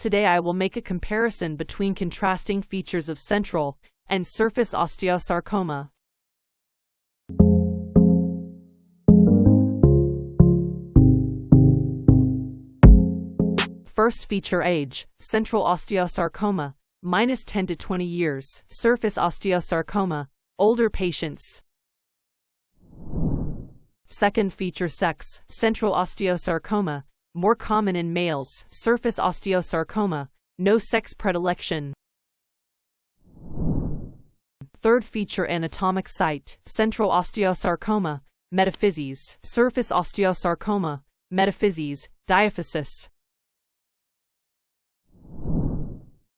Today I will make a comparison between contrasting features of central and surface osteosarcoma. First feature: age. Central osteosarcoma, -10 to 20 years. Surface osteosarcoma, older patients. Second feature: sex. Central osteosarcoma, more common in males. Surface osteosarcoma, no sex predilection. Third feature: anatomic site. Central osteosarcoma, metaphyses. Surface osteosarcoma, metaphyses, diaphysis.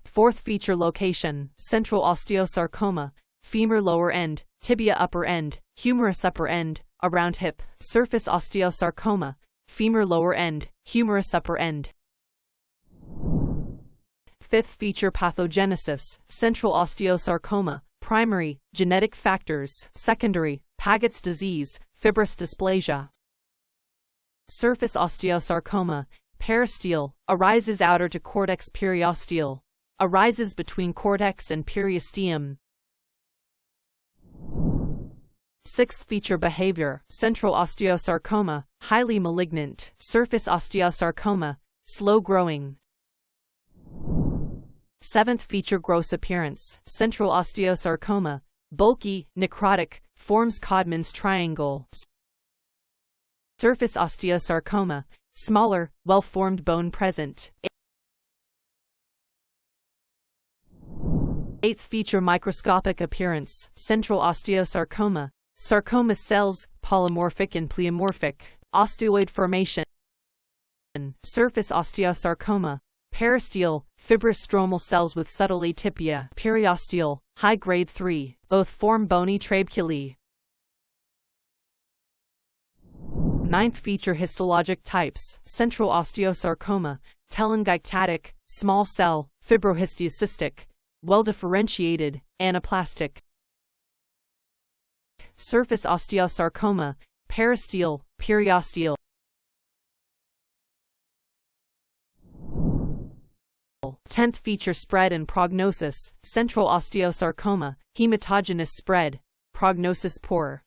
Fourth feature: location. Central osteosarcoma, femur lower end, tibia upper end, humerus upper end, around hip. Surface osteosarcoma, femur lower end, humerus upper end. Fifth feature: pathogenesis. Central osteosarcoma, primary, genetic factors. Secondary, Paget's disease, fibrous dysplasia. Surface osteosarcoma, periosteal, arises outer to cortex periosteal, arises between cortex and periosteum. Sixth feature: behavior. Central osteosarcoma, highly malignant. Surface osteosarcoma, slow growing. Seventh feature: gross appearance. Central osteosarcoma, bulky, necrotic, forms Codman's triangle. Surface osteosarcoma, smaller, well-formed bone present. Eighth feature: microscopic appearance. Central osteosarcoma, sarcoma cells, polymorphic and pleomorphic, osteoid formation. Surface osteosarcoma, periosteal, fibrous stromal cells with subtle atypia. Periosteal, high grade 3, both form bony trabeculae. Ninth feature: histologic types. Central osteosarcoma, telangiectatic, small cell, fibrohistiocytic, well-differentiated, anaplastic. Surface osteosarcoma, periosteal, periosteal. 10th feature: spread and prognosis. Central osteosarcoma, hematogenous spread, prognosis poor.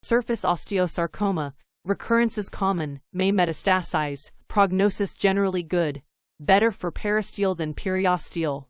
Surface osteosarcoma, recurrences common, may metastasize, prognosis generally good, better for periosteal than periosteal.